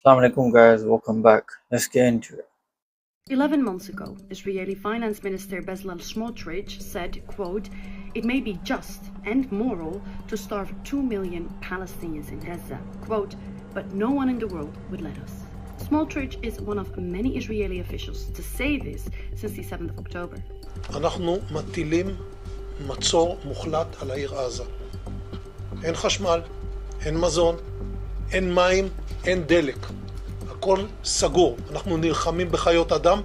Assalamu alaikum guys, welcome back. Let's get into it. 11 months ago, Israeli Finance Minister Bezalel Smotrich said, quote, "It may be just and moral to starve 2 million Palestinians in Gaza, quote, but no one in the world would let us." Smotrich is one of many Israeli officials to say this since the 7th of October. אנחנו מטילים מצור מוחלט על העיר עזה. אין חשמל, אין מזון, אין מים, אין דלק. הכל סגור. אנחנו נלחמים בחיות אדם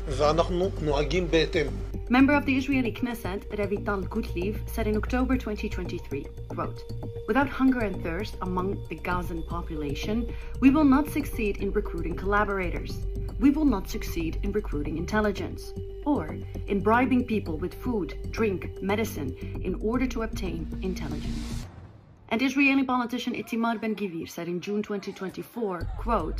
ואנחנו נוהגים בהתאם. Member of the Israeli Knesset, Revital Gutliv, said in October 2023, quote, "Without hunger and thirst among the Gazan population, we will not succeed in recruiting collaborators. We will not succeed in recruiting intelligence, or in bribing people with food, drink, medicine in order to obtain intelligence." And Israeli politician Itamar Ben-Gvir said in June 2024, quote,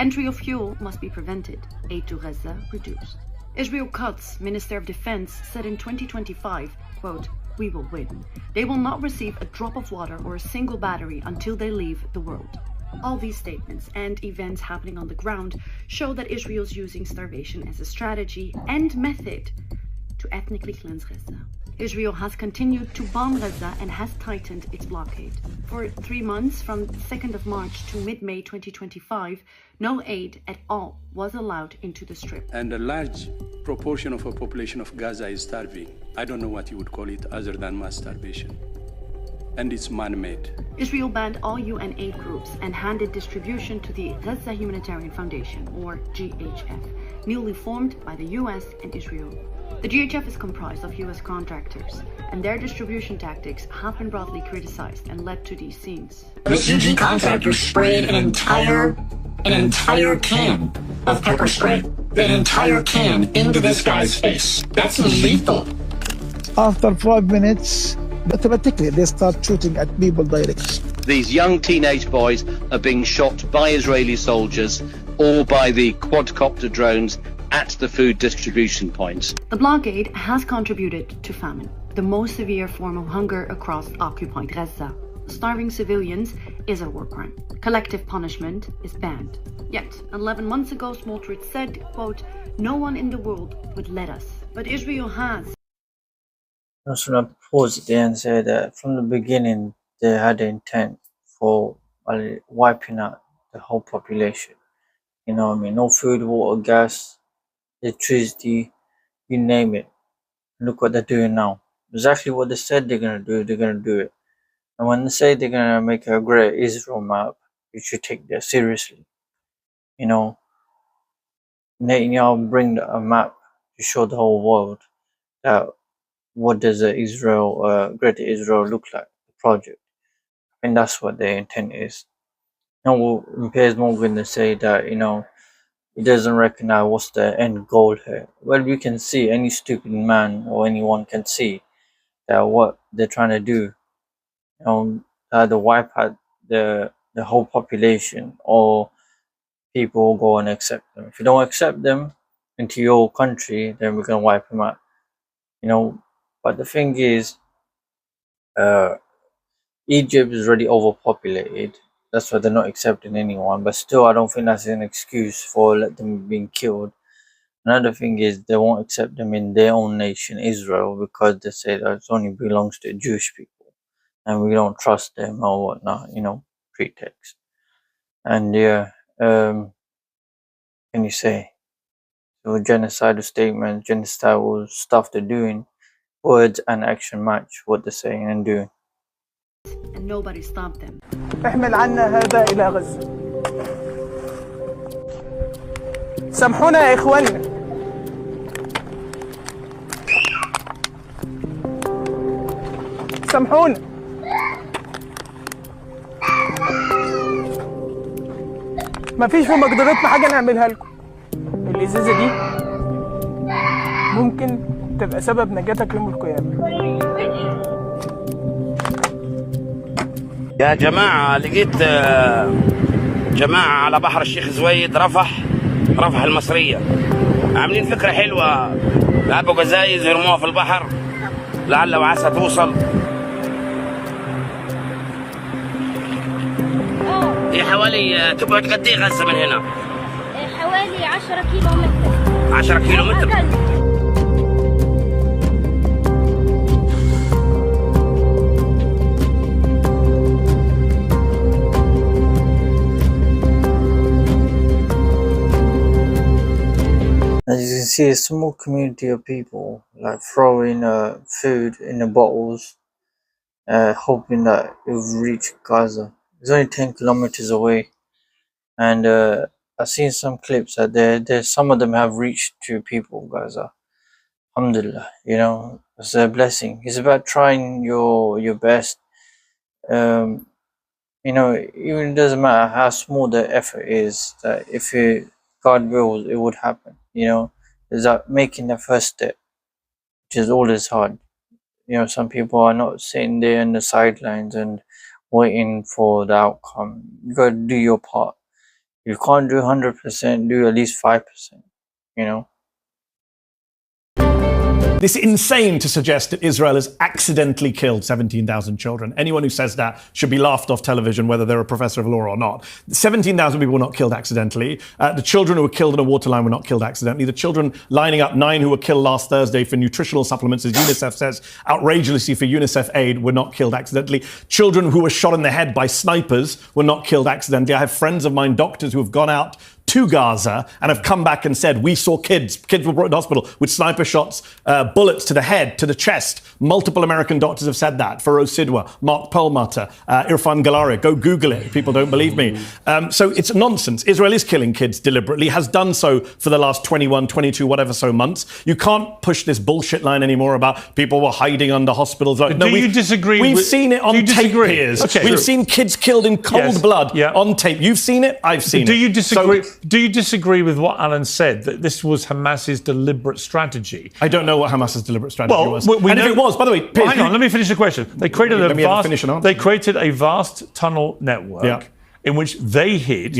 "Entry of fuel must be prevented, aid to Gaza reduced." Israel Katz, Minister of Defense, said in 2025, quote, "We will win. They will not receive a drop of water or a single battery until they leave the world." All these statements and events happening on the ground show that Israel is using starvation as a strategy and method to ethnically cleanse Gaza. Israel has continued to bomb Gaza and has tightened its blockade. For 3 months, from 2nd of March to mid-May 2025, no aid at all was allowed into the Strip. And a large proportion of a population of Gaza is starving. I don't know what you would call it other than mass starvation. And it's man-made. Israel banned all UN aid groups and handed distribution to the Gaza Humanitarian Foundation, or GHF, newly formed by the US and Israel. The GHF is comprised of US contractors, and their distribution tactics have been broadly criticized and led to these scenes. The CG contractor sprayed an entire can of pepper spray, an entire can into this guy's face. That's lethal. After 5 minutes, automatically they start shooting at people directly. These young teenage boys are being shot by Israeli soldiers or by the quadcopter drones at the food distribution points. The blockade has contributed to famine, the most severe form of hunger across occupied Gaza. Starving civilians is a war crime. Collective punishment is banned. Yet, 11 months ago, Smotrich said, quote, "No one in the world would let us, but Israel has." I just want to pause it there and say that from the beginning they had the intent for wiping out the whole population. You know what I mean? No food, water, gas, electricity, you name it. Look what they're doing now. Exactly what they said they're going to do, they're going to do it. And when they say they're going to make a great Israel map, you should take that seriously. You know, Netanyahu bring a map to show the whole world that what does a greater Israel look like, the project. And that's what their intent is. Now, Piers Morgan, they say that, you know, he doesn't recognize what's the end goal here. Well, you can see, any stupid man or anyone can see that what they're trying to do, you know, to wipe out the whole population, or people will go and accept them. If you don't accept them into your country, then we're going to wipe them out. You know, but the thing is, Egypt is already overpopulated. That's why they're not accepting anyone. But still, I don't think that's an excuse for them being killed. Another thing is they won't accept them in their own nation, Israel, because they say that it only belongs to Jewish people. And we don't trust them or whatnot, you know, pretext. And yeah, can you say? So genocidal statements, genocidal stuff they're doing, words and action match what they're saying and doing. And nobody stopped them. احمل عنا هذا إلى غزة. سامحونا يا إخواننا. سامحونا. مفيش في مقدرتنا حاجة نعملها لكم. الإزازة دي ممكن تبقى سبب نجاتك يوم القيامة. يا جماعة لقيت جماعة على بحر الشيخ زويد رفح المصرية عاملين فكرة حلوة، لعبوا جزايز يرموها في البحر لعل وعسى توصل. هي حوالي حوالي تبعد قد ايه غزة من هنا؟ حوالي 10 كيلو متر. 10 كيلو متر؟ أقل. As you can see, a small community of people like throwing food in the bottles, hoping that it will reach Gaza. It's only 10 kilometers away, and I've seen some clips that there some of them have reached to people of Gaza. Alhamdulillah, you know, it's a blessing. It's about trying your best. You know, even it doesn't matter how small the effort is, that if God wills, it would happen. You know, is that making the first step, which is always hard. You know, some people are not sitting there in the sidelines and waiting for the outcome. You got to do your part. If you can't do 100%, do at least 5%. You know. It's insane to suggest that Israel has accidentally killed 17,000 children. Anyone who says that should be laughed off television, whether they're a professor of law or not. 17,000 people were not killed accidentally. The children who were killed in a waterline were not killed accidentally. The children lining up, 9 who were killed last Thursday for nutritional supplements, as UNICEF says, outrageously for UNICEF aid, were not killed accidentally. Children who were shot in the head by snipers were not killed accidentally. I have friends of mine, doctors, who have gone out to Gaza and have come back and said, we saw kids were brought to hospital with sniper shots, bullets to the head, to the chest. Multiple American doctors have said that. Feroz Sidwa, Mark Perlmutter, Irfan Galaria. Go Google it if people don't believe me. So it's nonsense. Israel is killing kids deliberately, has done so for the last 21, 22, whatever so months. You can't push this bullshit line anymore about people were hiding under hospitals. No, do you disagree? We've seen it on tape, Piers. Okay, we've seen kids killed in cold blood on tape. You've seen it, I've seen it. Do you disagree? Do you disagree with what Alan said, that this was Hamas's deliberate strategy? I don't know what Hamas's deliberate strategy was. We and know, if it was, by the way, Piers, hang on, let me finish the question. They created a vast tunnel network in which they hid,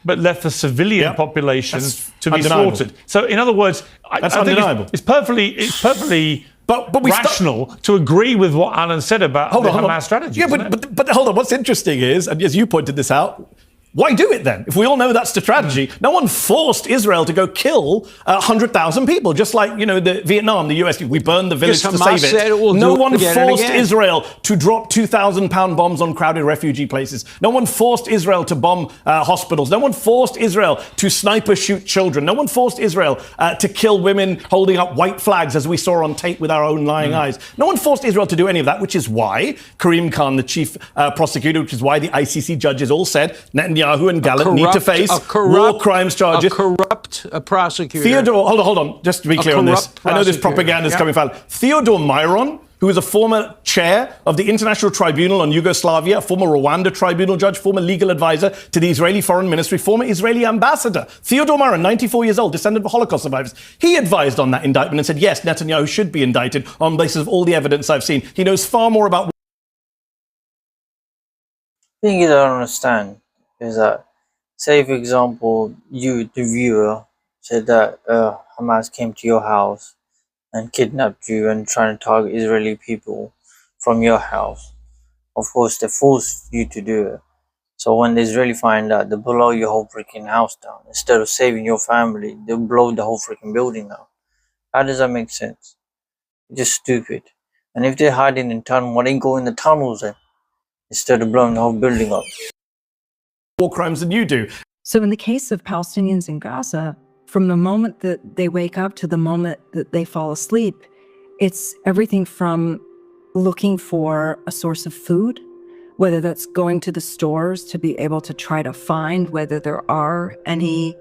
but left the civilian population to be slaughtered. So, in other words, I think it's perfectly rational to agree with what Alan said about the Hamas strategy. Yeah, but hold on. What's interesting is, and as you pointed this out, why do it then? If we all know that's the strategy, no one forced Israel to go kill 100,000 people, just like, the Vietnam, the US, we burned the village to save it. No one forced Israel to drop 2,000-pound bombs on crowded refugee places. No one forced Israel to bomb hospitals. No one forced Israel to sniper shoot children. No one forced Israel to kill women holding up white flags, as we saw on tape with our own lying eyes. No one forced Israel to do any of that, which is why Karim Khan, the chief prosecutor, which is why the ICC judges all said Netanyahu and Gallant need to face war crimes charges. A corrupt prosecutor. Theodore, hold on, just to be clear on this. I know this propaganda is coming from Theodore Myron, who is a former chair of the International Tribunal on Yugoslavia, former Rwanda tribunal judge, former legal advisor to the Israeli Foreign Ministry, former Israeli ambassador. Theodore Myron, 94 years old, descendant of Holocaust survivors. He advised on that indictment and said, yes, Netanyahu should be indicted on the basis of all the evidence I've seen. He knows far more about... The thing I don't understand is that, say for example, you, the viewer, said that Hamas came to your house and kidnapped you and trying to target Israeli people from your house. Of course, they forced you to do it. So when the Israeli find out, they blow your whole freaking house down. Instead of saving your family, they blow the whole freaking building down. How does that make sense? It's just stupid. And if they're hiding in tunnels, why don't go in the tunnels then? Instead of blowing the whole building up. War crimes than you do. So in the case of Palestinians in Gaza, from the moment that they wake up to the moment that they fall asleep, it's everything from looking for a source of food, whether that's going to the stores to be able to try to find whether there are any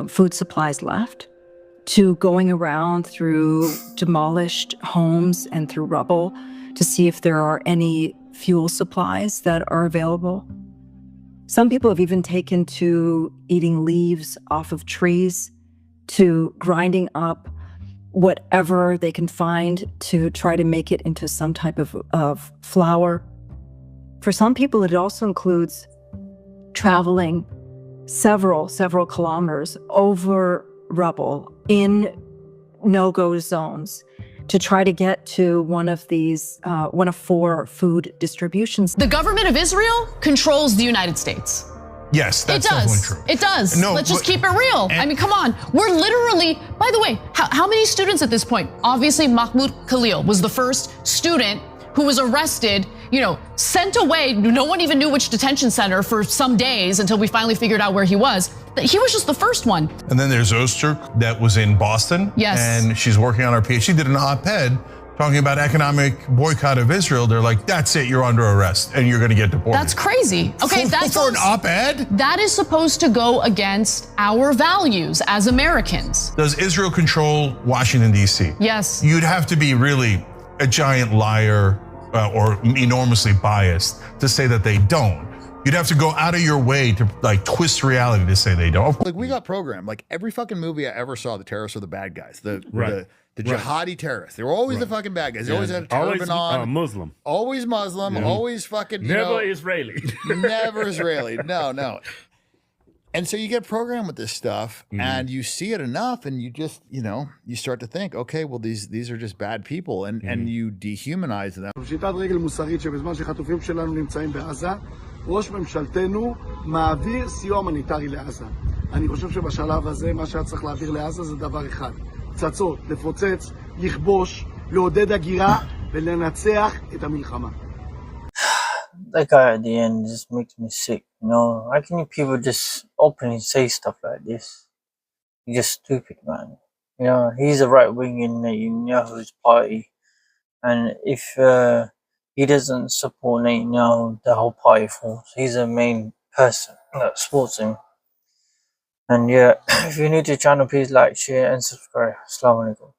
food supplies left, to going around through demolished homes and through rubble to see if there are any fuel supplies that are available. Some people have even taken to eating leaves off of trees, to grinding up whatever they can find to try to make it into some type of flour. For some people, it also includes traveling several kilometers over rubble in no-go zones to try to get to one of 4 food distributions. The government of Israel controls the United States. Yes, that's definitely true. It does. No, Let's just keep it real. I mean, come on. We're literally, by the way, how many students at this point? Obviously, Mahmoud Khalil was the first student who was arrested, sent away. No one even knew which detention center for some days until we finally figured out where he was. He was just the first one. And then there's Öztürk that was in Boston. Yes. And she's working on her PhD. She did an op-ed talking about economic boycott of Israel. They're like, that's it, you're under arrest and you're going to get deported. That's crazy. Okay, that's for an op-ed? That is supposed to go against our values as Americans. Does Israel control Washington, D.C.? Yes. You'd have to be really a giant liar or enormously biased to say that they don't. You'd have to go out of your way to twist reality to say they don't. Like we got programmed. Like every fucking movie I ever saw, the terrorists were the bad guys. The jihadi terrorists. They were always the fucking bad guys. They always had a turban on. Muslim. Always Muslim. Always fucking. Never Israeli. Never Israeli. No. And so you get programmed with this stuff, and you see it enough, and you just, you start to think, okay, well, these are just bad people, and you dehumanize them. ראש ממשלתנו מעביר סיוע הומניטרי לעזה. אני חושב שבשלב הזה מה שהיה צריך להעביר לעזה זה דבר אחד. פצצות, לפוצץ, לכבוש, לעודד הגירה ולנצח את המלחמה. That guy at the end just makes me sick, How can you people just openly say stuff like this? You're just stupid, man. He's a right wing in Netanyahu's party. And if he doesn't support Netanyahu, the whole party falls. He's the main person that supports him. And if you're new to the channel, please like, share and subscribe. Assalamu alaikum.